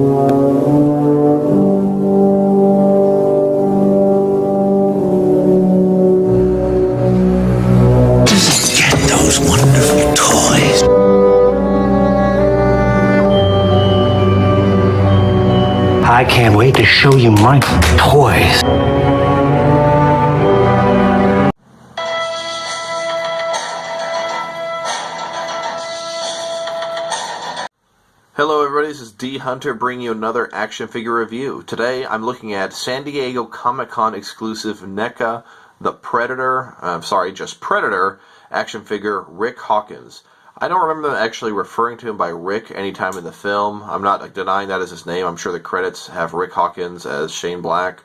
Wonderful toys. I can't wait to show you my toys. Hello everybody, this is D Hunter bringing you another action figure review. Today I'm looking at San Diego Comic-Con exclusive NECA, the Predator, just Predator action figure Rick Hawkins. I don't remember them actually referring to him by Rick anytime in the film. I'm not denying that is his name. I'm sure the credits have Rick Hawkins as Shane Black,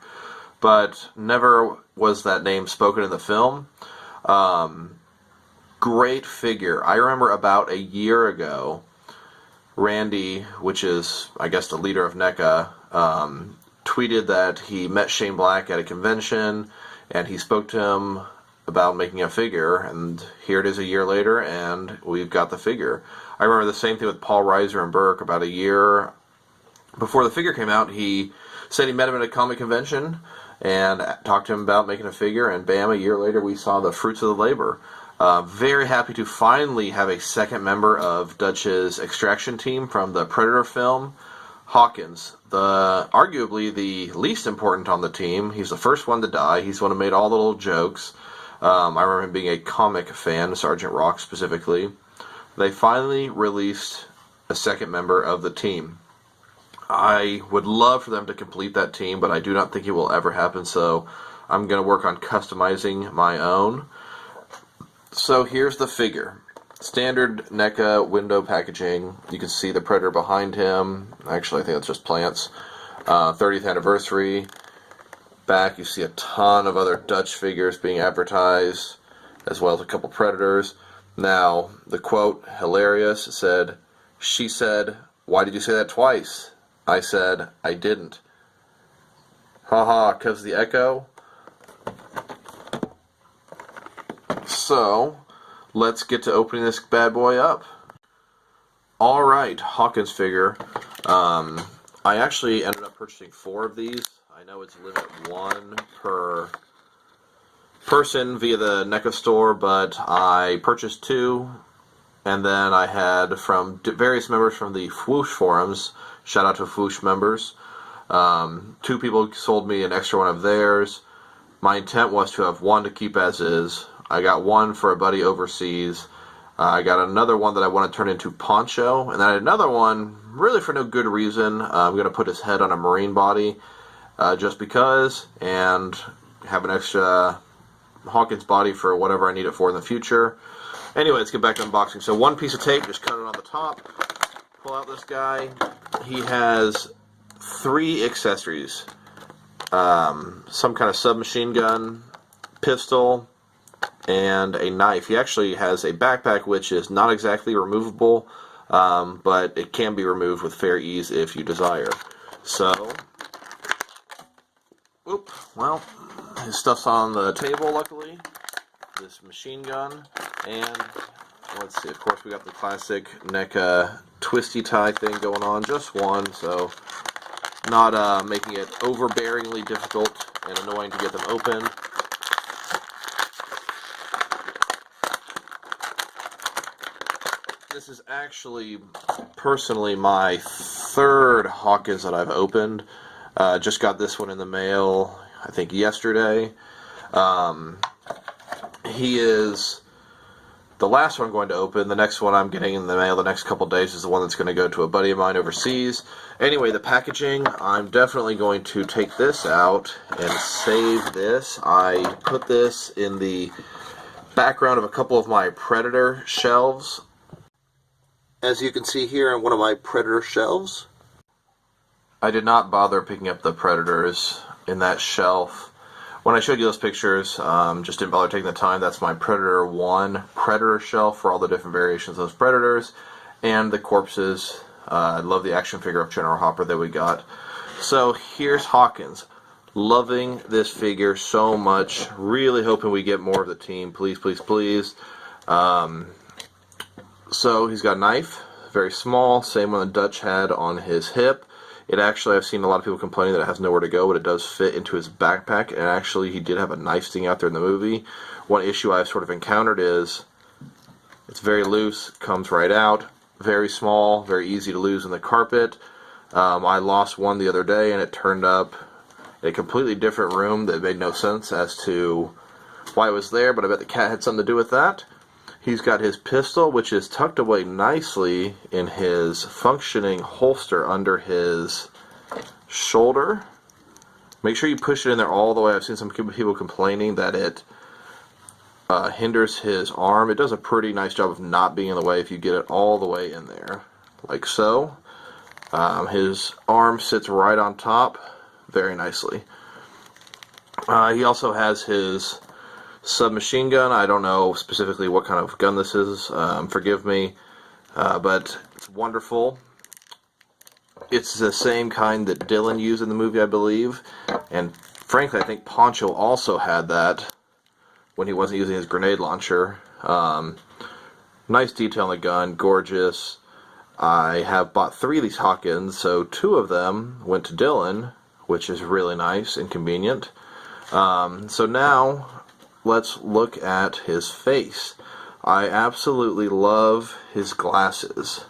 but never was that name spoken in the film. Great figure. I remember about a year ago, Randy, which is, I guess, the leader of NECA, tweeted that he met Shane Black at a convention, and he spoke to him about making a figure, and here it is a year later, and we've got the figure. I remember the same thing with Paul Reiser and Burke. About a year before the figure came out, he said he met him at a comic convention and talked to him about making a figure, and bam, a year later we saw the fruits of the labor. Very happy to finally have a second member of Dutch's extraction team from the Predator film, Hawkins. Arguably the least important on the team. He's the first one to die. He's the one who made all the little jokes. I remember him being a comic fan, Sergeant Rock specifically. They finally released a second member of the team. I would love for them to complete that team, but I do not think it will ever happen, so I'm going to work on customizing my own. So here's the figure. Standard NECA window packaging. You can see the Predator behind him. Actually, I think that's just plants. 30th anniversary. Back you see a ton of other Dutch figures being advertised, as well as a couple Predators. Now, the quote, hilarious, said, "She said, 'Why did you say that twice?' I said, 'I didn't.' Haha, 'cause the echo." So, let's get to opening this bad boy up. Alright, Hawkins figure. I actually ended up purchasing 4 of these. I know it's limit 1 per person via the NECA store, but I purchased 2, and then I had from various members from the Fwoosh forums, shout out to Fwoosh members, 2 people sold me an extra one of theirs. My intent was to have 1 to keep as is. I got 1 for a buddy overseas. I got another one that I want to turn into Poncho, and then I had another one, really for no good reason. I'm going to put his head on a Marine body, just because, and have an extra Hawkins body for whatever I need it for in the future. Anyway, let's get back to unboxing. So 1 piece of tape, just cut it on the top. Pull out this guy. He has 3 accessories. Some kind of submachine gun, pistol, and a knife. He actually has a backpack which is not exactly removable, but it can be removed with fair ease if you desire. So, well, his stuff's on the table, luckily. This machine gun, and let's see, of course we got the classic NECA twisty tie thing going on, just 1, so not making it overbearingly difficult and annoying to get them open. This is actually, personally, my 3rd Hawkins that I've opened. Just got this one in the mail, I think yesterday. He is the last one I'm going to open. The next one I'm getting in the mail the next couple days is the one that's going to go to a buddy of mine overseas. Anyway, the packaging, I'm definitely going to take this out and save this. I put this in the background of a couple of my Predator shelves. As you can see here on one of my Predator shelves, I did not bother picking up the Predators in that shelf. When I showed you those pictures, just didn't bother taking the time. That's my Predator 1 Predator shelf for all the different variations of those Predators, and the corpses. I love the action figure of General Hopper that we got. So here's Hawkins. Loving this figure so much. Really hoping we get more of the team. Please, please, please. So he's got a knife, very small, same one the Dutch had on his hip. It actually, I've seen a lot of people complaining that it has nowhere to go, but it does fit into his backpack, and actually he did have a knife sticking out there in the movie. One issue I've sort of encountered is it's very loose, comes right out, very small, very easy to lose in the carpet. I lost one the other day, and it turned up in a completely different room that made no sense as to why it was there, but I bet the cat had something to do with that. He's got his pistol, which is tucked away nicely in his functioning holster under his shoulder. Make sure you push it in there all the way. I've seen some people complaining that it hinders his arm. It does a pretty nice job of not being in the way if you get it all the way in there, like so. His arm sits right on top very nicely. He also has his submachine gun. I don't know specifically what kind of gun this is, forgive me, but it's wonderful. It's the same kind that Dylan used in the movie, I believe, and frankly I think Poncho also had that when he wasn't using his grenade launcher. Nice detail on the gun, gorgeous. I have bought 3 of these Hawkins, so 2 of them went to Dylan, which is really nice and convenient. So now let's look at his face. I absolutely love his glasses.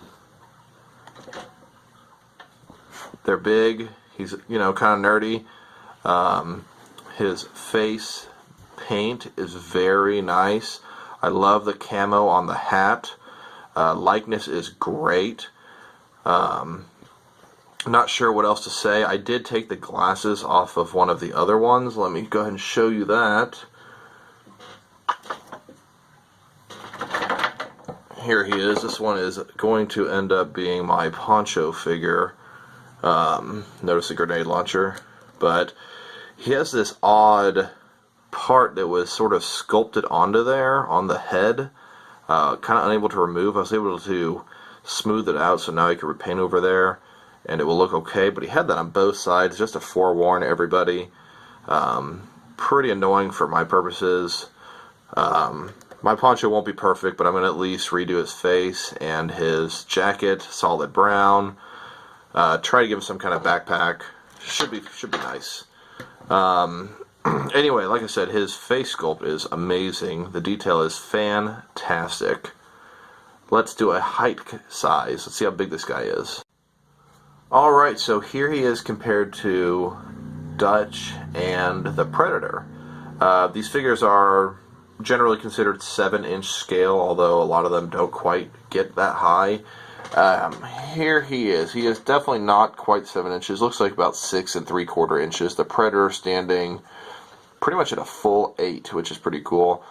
They're big. He's, kind of nerdy. His face paint is very nice. I love the camo on the hat. Likeness is great. Not sure what else to say. I did take the glasses off of one of the other ones. Let me go ahead and show you that. Here he is. This one is going to end up being my Poncho figure. Notice the grenade launcher. But he has this odd part that was sort of sculpted onto there on the head. Kind of unable to remove. I was able to smooth it out, so now I can repaint over there and it will look okay. But he had that on both sides, just to forewarn everybody. Pretty annoying for my purposes. My Poncho won't be perfect, but I'm going to at least redo his face and his jacket, solid brown. Try to give him some kind of backpack. Should be nice. Anyway, like I said, his face sculpt is amazing. The detail is fantastic. Let's do a height size. Let's see how big this guy is. Alright, so here he is compared to Dutch and the Predator. These figures are generally considered 7-inch scale, although a lot of them don't quite get that high. Here he is. He is definitely not quite 7 inches. Looks like about 6 3/4 inches. The Predator standing pretty much at a full 8, which is pretty cool.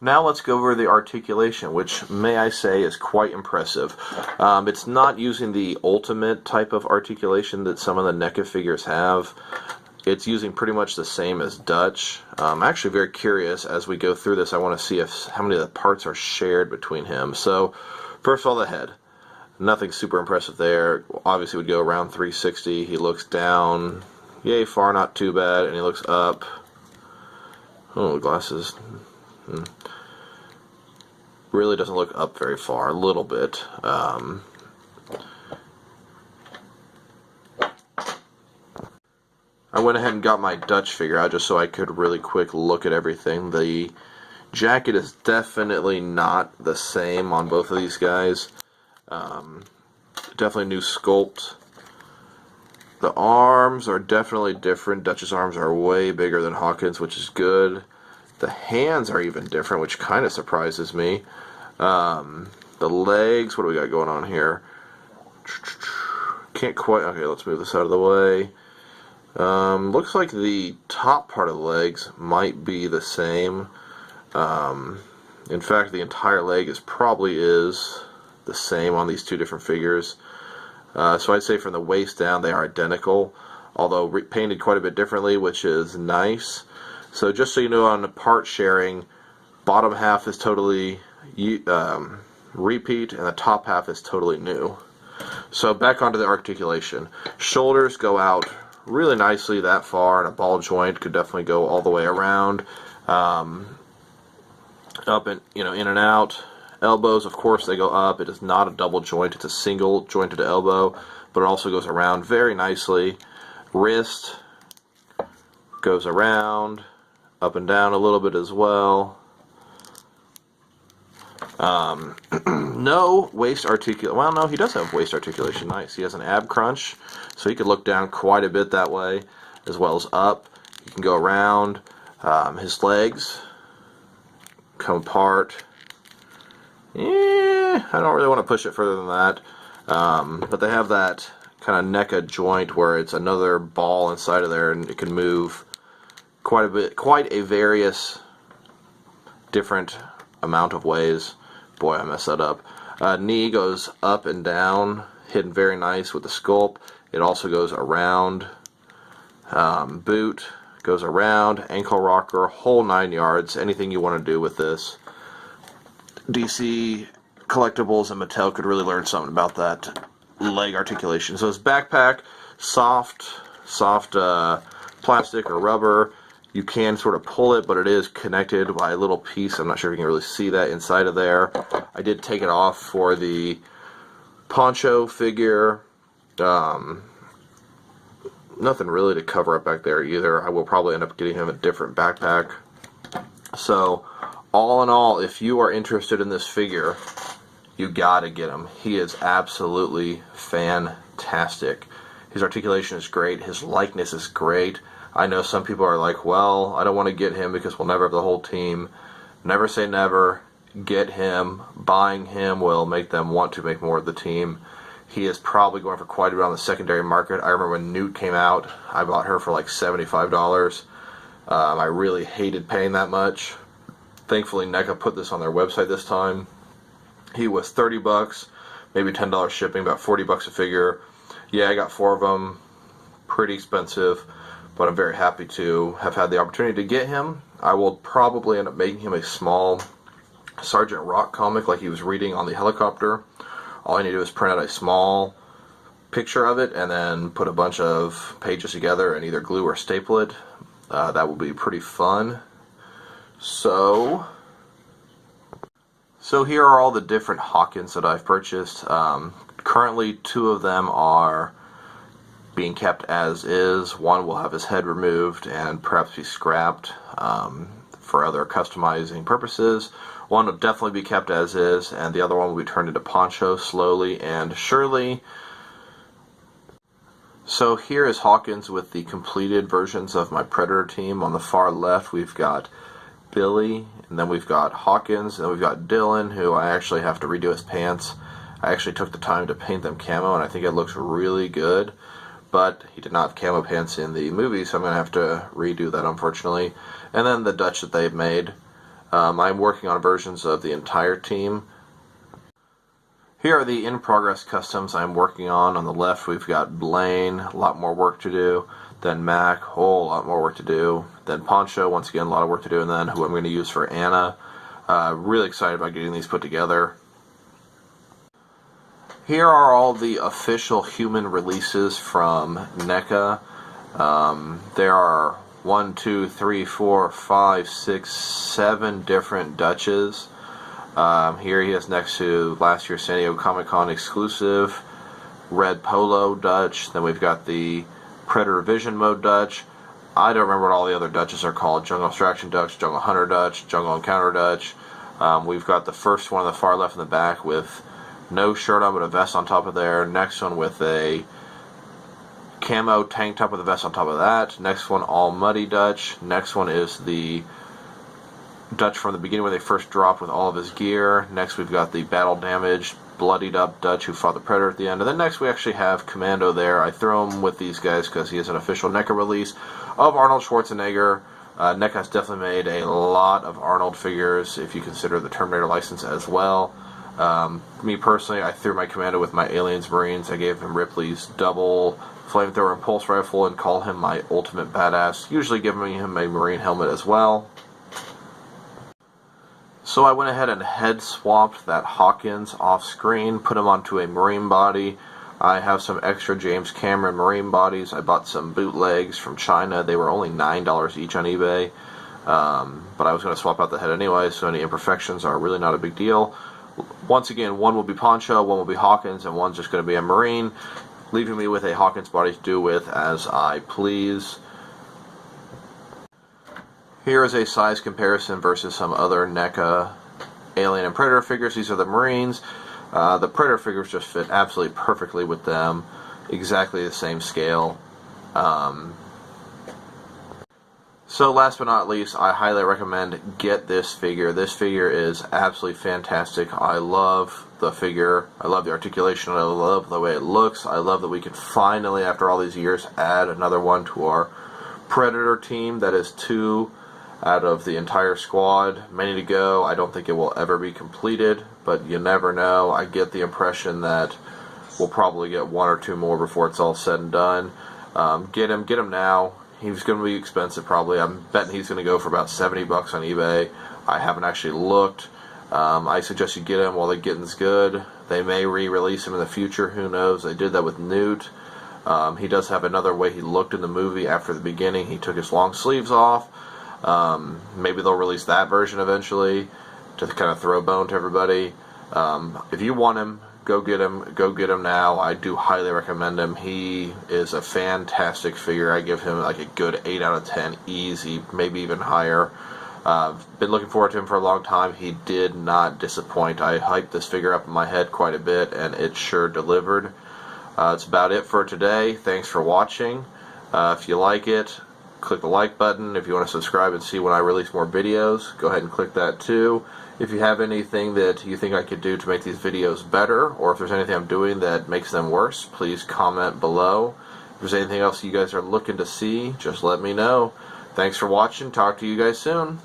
Now let's go over the articulation, which, may I say, is quite impressive. It's not using the ultimate type of articulation that some of the NECA figures have. It's using pretty much the same as Dutch. I'm actually very curious as we go through this. I want to see how many of the parts are shared between him. So, first of all, the head. Nothing super impressive there. Obviously, would go around 360. He looks down, yay far, not too bad, and he looks up. Oh, the glasses. Really doesn't look up very far. A little bit. I went ahead and got my Dutch figure out just so I could really quick look at everything. The jacket is definitely not the same on both of these guys. Definitely new sculpt. The arms are definitely different. Dutch's arms are way bigger than Hawkins, which is good. The hands are even different, which kind of surprises me. The legs, what do we got going on here? Can't quite, okay, let's move this out of the way. Looks like the top part of the legs might be the same. In fact, the entire leg probably is the same on these two different figures. So I'd say from the waist down they are identical, although painted quite a bit differently, which is nice. So just so you know, on the part sharing, bottom half is totally repeat and the top half is totally new. So back onto the articulation. Shoulders go out really nicely that far, and a ball joint could definitely go all the way around, up and in and out. Elbows, of course, they go up. It is not a double joint. It's a single jointed elbow, but it also goes around very nicely. Wrist goes around, up and down a little bit as well. No waist articulation. Well, no, he does have waist articulation. Nice. He has an ab crunch, so he could look down quite a bit that way, as well as up. He can go around. His legs come apart. I don't really want to push it further than that. But they have that kind of NECA joint where it's another ball inside of there, and it can move quite a bit, quite a various different amount of ways. Boy, I messed that up. Knee goes up and down, hidden very nice with the sculpt. It also goes around. Boot goes around, ankle rocker, whole 9 yards. Anything you want to do with this. DC Collectibles and Mattel could really learn something about that leg articulation. So his backpack, soft plastic or rubber. You can sort of pull it, but it is connected by a little piece. I'm not sure if you can really see that inside of there. I did take it off for the poncho figure. Nothing really to cover up back there either. I will probably end up getting him a different backpack. So, all in all, if you are interested in this figure, you gotta get him. He is absolutely fantastic. His articulation is great. His likeness is great. I know some people are like, well, I don't want to get him because we'll never have the whole team. Never say never. Get him. Buying him will make them want to make more of the team. He is probably going for quite a bit on the secondary market. I remember when Newt came out, I bought her for like $75. I really hated paying that much. Thankfully, NECA put this on their website this time. He was $30, maybe $10 shipping, about $40 a figure. Yeah, I got 4 of them. Pretty expensive, but I'm very happy to have had the opportunity to get him. I will probably end up making him a small Sergeant Rock comic like he was reading on the helicopter. All I need to do is print out a small picture of it and then put a bunch of pages together and either glue or staple it. That will be pretty fun. So here are all the different Hawkins that I've purchased. Currently 2 of them are being kept as is. One will have his head removed and perhaps be scrapped for other customizing purposes. One will definitely be kept as is, and the other one will be turned into poncho slowly and surely. So here is Hawkins with the completed versions of my Predator team. On the far left we've got Billy, and then we've got Hawkins, and then we've got Dylan, who I actually have to redo his pants. I actually took the time to paint them camo, and I think it looks really good. But he did not have camo pants in the movie, so I'm going to have to redo that, unfortunately. And then the Dutch that they've made. I'm working on versions of the entire team. Here are the in-progress customs I'm working on. On the left, we've got Blaine, a lot more work to do. Then Mac, whole lot more work to do. Then Poncho, once again, a lot of work to do. And then who I'm going to use for Anna. Really excited about getting these put together. Here are all the official human releases from NECA. There are 1, 2, 3, 4, 5, 6, 7 different Dutches. Here he is next to last year's San Diego Comic-Con exclusive Red Polo Dutch. Then we've got the Predator Vision Mode Dutch. I don't remember what all the other Dutches are called. Jungle Abstraction Dutch, Jungle Hunter Dutch, Jungle Encounter Dutch. We've got the first one on the far left in the back with no shirt on but a vest on top of there. Next one with a camo tank top with a vest on top of that. Next one all muddy Dutch. Next one is the Dutch from the beginning where they first dropped with all of his gear. Next we've got the battle damaged, bloodied up Dutch who fought the Predator at the end. And then next we actually have Commando there. I throw him with these guys because he is an official NECA release of Arnold Schwarzenegger. NECA has definitely made a lot of Arnold figures if you consider the Terminator license as well. Me personally, I threw my Commando with my Aliens Marines. I gave him Ripley's double flamethrower and pulse rifle and call him my ultimate badass, usually giving him a Marine helmet as well. So I went ahead and head swapped that Hawkins off screen, put him onto a Marine body. I have some extra James Cameron Marine bodies. I bought some bootlegs from China. They were only $9 each on eBay. But I was going to swap out the head anyway, so any imperfections are really not a big deal. Once again, one will be Poncho, one will be Hawkins, and one's just going to be a Marine, leaving me with a Hawkins body to do with as I please. Here is a size comparison versus some other NECA Alien and Predator figures. These are the Marines. The Predator figures just fit absolutely perfectly with them. Exactly the same scale. So last but not least, I highly recommend get this figure. This figure is absolutely fantastic. I love the figure. I love the articulation. I love the way it looks. I love that we can finally, after all these years, add another one to our Predator team. That is 2 out of the entire squad. Many to go. I don't think it will ever be completed, but you never know. I get the impression that we'll probably get 1 or 2 more before it's all said and done. Get him now. He's going to be expensive probably. I'm betting he's going to go for about $70 on eBay. I haven't actually looked. I suggest you get him while the getting's good. They may re-release him in the future. Who knows? They did that with Newt. He does have another way he looked in the movie after the beginning. He took his long sleeves off. Maybe they'll release that version eventually to kind of throw a bone to everybody. If you want him, go get him now. I do highly recommend him. He is a fantastic figure. I give him like a good 8 out of 10, easy, maybe even higher. Been looking forward to him for a long time. He did not disappoint. I hyped this figure up in my head quite a bit, and it sure delivered. That's about it for today. Thanks for watching. If you like it, click the like button. If you want to subscribe and see when I release more videos, go ahead and click that too. If you have anything that you think I could do to make these videos better, or if there's anything I'm doing that makes them worse, please comment below. If there's anything else you guys are looking to see, just let me know. Thanks for watching. Talk to you guys soon.